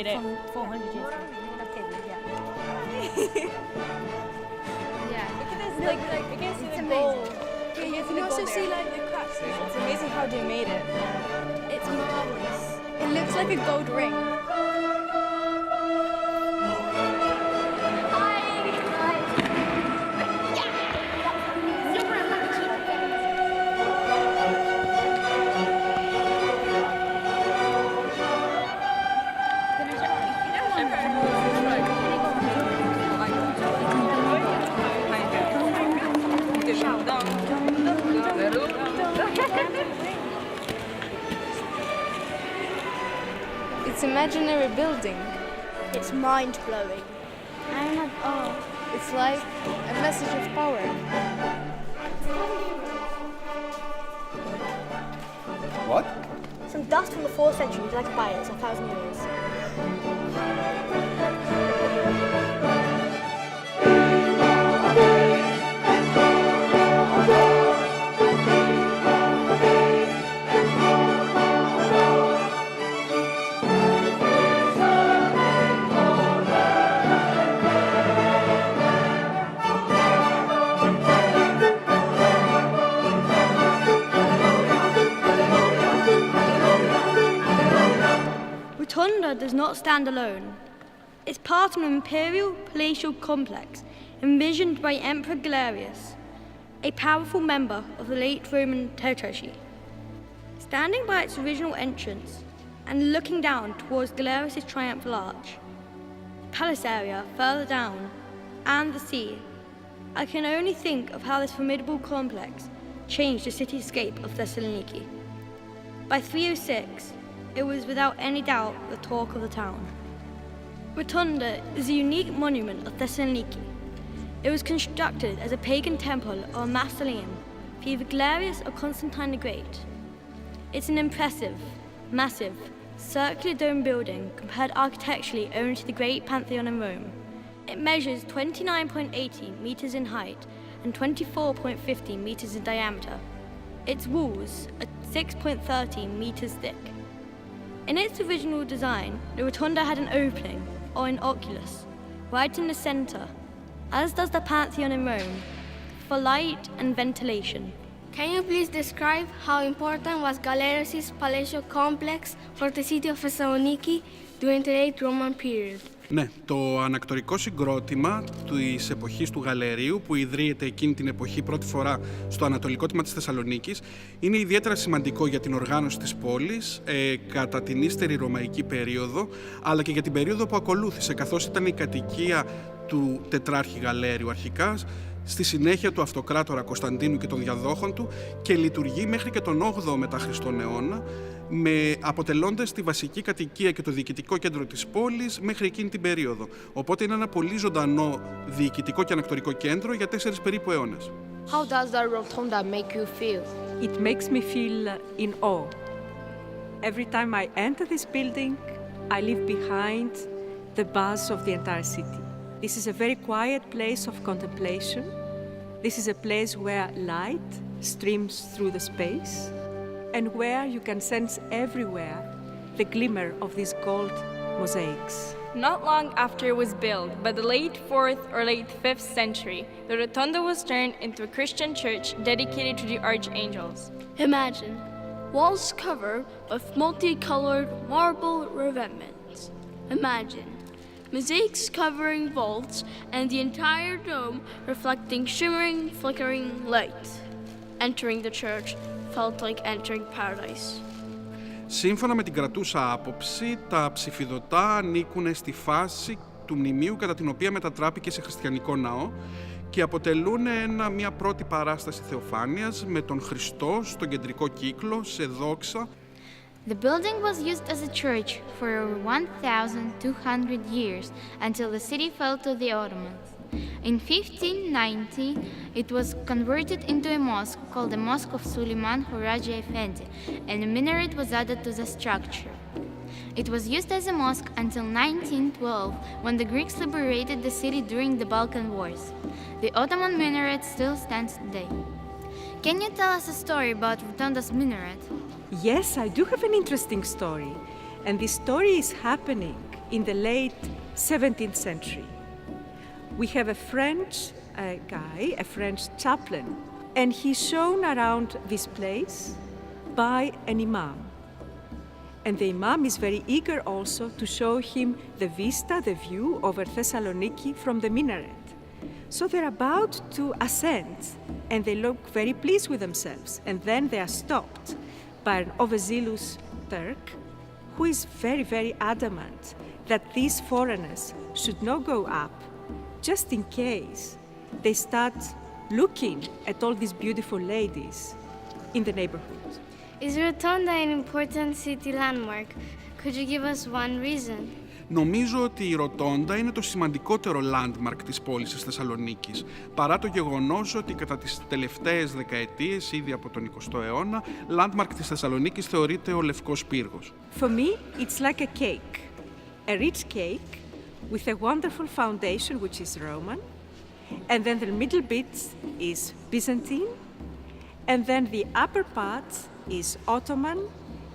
made it. From 400 years ago. Yeah. Look at this, like you can see the gold. You can also see like the cracks. It's amazing how they made it. It's marvelous. It looks like a gold ring. It's imaginary building. It's mind-blowing. I'm not, It's like a message of power. What? some dust from the 4th century. Would you like to buy it? It's 1,000 euros. Rotunda does not stand alone. It's part of an imperial palatial complex envisioned by Emperor Galerius, a powerful member of the late Roman tetrarchy. Standing by its original entrance and looking down towards Galerius' triumphal arch, the palace area further down, and the sea, I can only think of how this formidable complex changed the cityscape of Thessaloniki. By 306, it was without any doubt the talk of the town. Rotunda is a unique monument of Thessaloniki. It was constructed as a pagan temple or a mausoleum for either Galerius or Constantine the Great. It's an impressive, massive, circular dome building compared architecturally only to the Great Pantheon in Rome. It measures 29.80 meters in height and 24.50 meters in diameter. Its walls are 6.30 meters thick. In its original design, the rotunda had an opening, or an oculus, right in the center, as does the Pantheon in Rome, for light and ventilation. Can you please describe how important was Galerius' palatial complex for the city of Thessaloniki during the late Roman period? Ναι, το ανακτορικό συγκρότημα της εποχής του Γαλερίου, που ιδρύεται εκείνη την εποχή πρώτη φορά στο ανατολικό τμήμα της Θεσσαλονίκης, είναι ιδιαίτερα σημαντικό για την οργάνωση της πόλης κατά την ύστερη ρωμαϊκή περίοδο, αλλά και για την περίοδο που ακολούθησε, καθώς ήταν η κατοικία του τετράρχη Γαλέριου αρχικά, στη συνέχεια του αυτοκράτορα Κωνσταντίνου και των διαδόχων του και λειτουργεί μέχρι και τον 8ο μετά Χριστόν αιώνα, αποτελώντας τη βασική κατοικία και το διοικητικό κέντρο της πόλης μέχρι εκείνη την περίοδο. Οπότε είναι ένα πολύ ζωντανό διοικητικό και ανακτορικό κέντρο για 4 περίπου αιώνες. How does the rotunda make you feel? It makes me feel in awe. Every time I enter this building, I leave behind the buzz of the entire city. This is a very quiet place of contemplation. This is a place where light streams through the space and where you can sense everywhere the glimmer of these gold mosaics. Not long after it was built, by the late 4th or late 5th century, the rotunda was turned into a Christian church dedicated to the archangels. Imagine walls covered with multicolored marble revetments. Imagine mosaics covering vaults and the entire dome reflecting shimmering, flickering light. Entering the church felt like entering paradise. Σύμφωνα με την κρατούσα άποψη, τα ψηφιδωτά ανήκουν στη φάση του μνημείου κατά την οποία μετατράπηκε σε χριστιανικό ναό και αποτελούν μια πρώτη παράσταση θεοφάνειας με τον Χριστό στον κεντρικό κύκλο, σε δόξα. The building was used as a church for over 1,200 years until the city fell to the Ottomans. In 1590, it was converted into a mosque called the Mosque of Suleiman Horaji Efendi, and a minaret was added to the structure. It was used as a mosque until 1912, when the Greeks liberated the city during the Balkan Wars. The Ottoman minaret still stands today. Can you tell us a story about Rotunda's minaret? Yes, I do have an interesting story. And this story is happening in the late 17th century. We have a French guy, a French chaplain, and he's shown around this place by an imam. And the imam is very eager also to show him the vista, the view over Thessaloniki from the minaret. So they're about to ascend, and they look very pleased with themselves. And then they are stopped by an overzealous Turk who is very, very adamant that these foreigners should not go up, just in case they start looking at all these beautiful ladies in the neighborhood. Is Rotunda an important city landmark? Could you give us one reason? Νομίζω ότι η Ροτόντα είναι το σημαντικότερο landmark της πόλης της Θεσσαλονίκης, παρά το γεγονός ότι κατά τις τελευταίες δεκαετίες, ήδη από τον 20ο αιώνα, landmark της Θεσσαλονίκης θεωρείται ο Λευκός Πύργος. For me, it's like a cake, a rich cake with a wonderful foundation which is Roman, and then the middle bit is Byzantine, and then the upper part is Ottoman,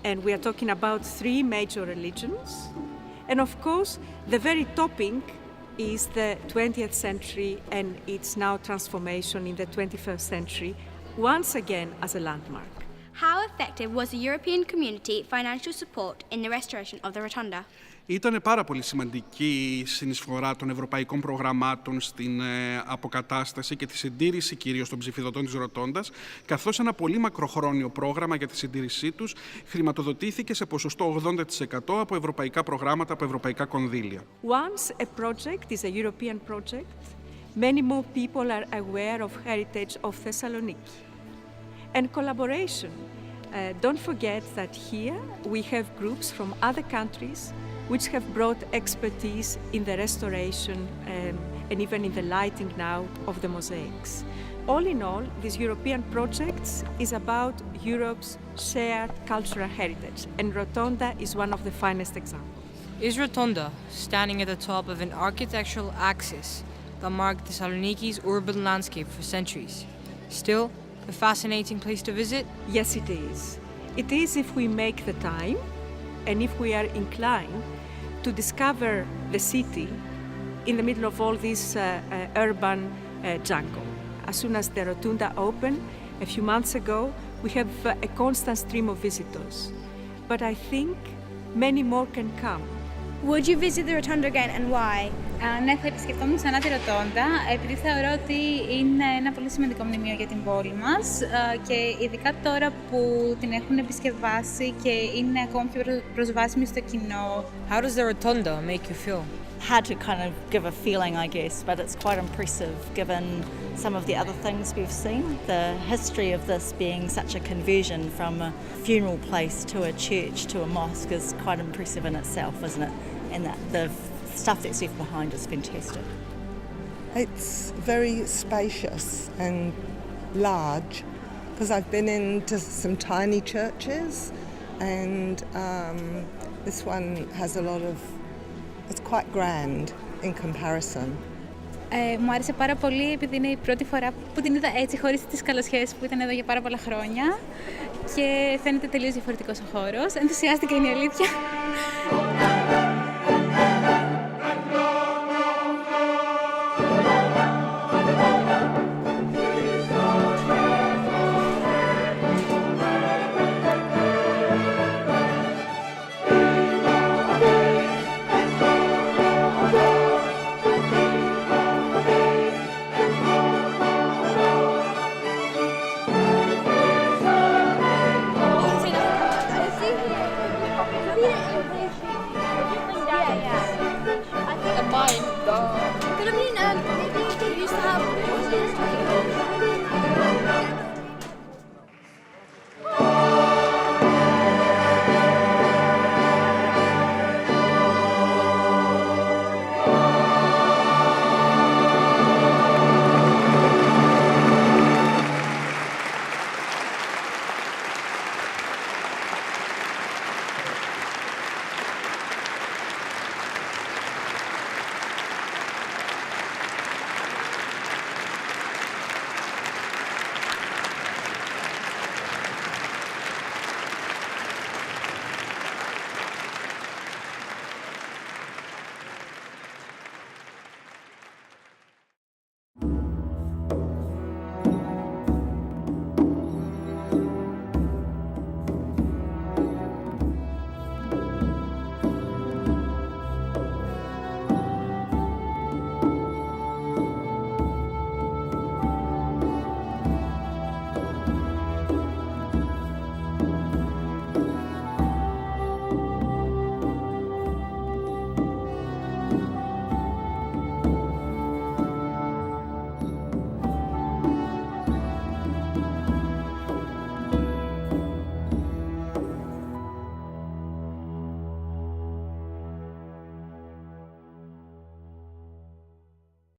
and we are talking about 3 major religions. And of course, the very topping is the 20th century and its now transformation in the 21st century, once again as a landmark. How effective was the European community financial support in the restoration of the Rotunda? Ήταν πάρα πολύ σημαντική η συνεισφορά των ευρωπαϊκών προγραμμάτων στην αποκατάσταση και τη συντήρηση κυρίως των ψηφιδωτών της Ροτόντας, καθώς ένα πολύ μακροχρόνιο πρόγραμμα για τη συντήρησή τους χρηματοδοτήθηκε σε ποσοστό 80% από ευρωπαϊκά προγράμματα, από ευρωπαϊκά κονδύλια. Once a project is a European project, many more people are aware of heritage of Thessaloniki. And collaboration. Don't forget that here we have groups from other countries which have brought expertise in the restoration and even in the lighting now of the mosaics. All in all, this European project is about Europe's shared cultural heritage, and Rotunda is one of the finest examples. Is Rotunda standing at the top of an architectural axis that marked Thessaloniki's urban landscape for centuries? Still, a fascinating place to visit? Yes, it is. It is if we make the time and if we are inclined to discover the city in the middle of all this urban jungle. As soon as the Rotunda opened a few months ago, we have a constant stream of visitors. But I think many more can come. Would you visit the Rotunda again and why? Ναι, θα επισκεφτόμουν ξανά τη Ροτόντα, επειδή θεωρώ ότι είναι ένα πολύ σημαντικό μνημείο για την πόλη μας και ειδικά τώρα που την έχουν επισκευάσει και είναι ακόμη πιο προσβάσιμη στο κοινό. How does the Rotunda make you feel? Hard to kind of give a feeling, I guess, but it's quite impressive given some of the other things we've seen. The history of this being such a conversion from a funeral place to a church to a mosque is quite impressive in itself, isn't it? And the stuff that's left behind is fantastic. It's very spacious and large because I've been into some tiny churches and this one has a lot of, it's quite grand in comparison. Μου άρεσε πάρα πολύ επειδή είναι η πρώτη φορά που την είδα έτσι χωρίς τις καλοσχέσεις που ήταν εδώ για πάρα πολλά χρόνια και φαίνεται τελείως διαφορετικός ο χώρος. Ενθουσιάστηκα, είναι η αλήθεια.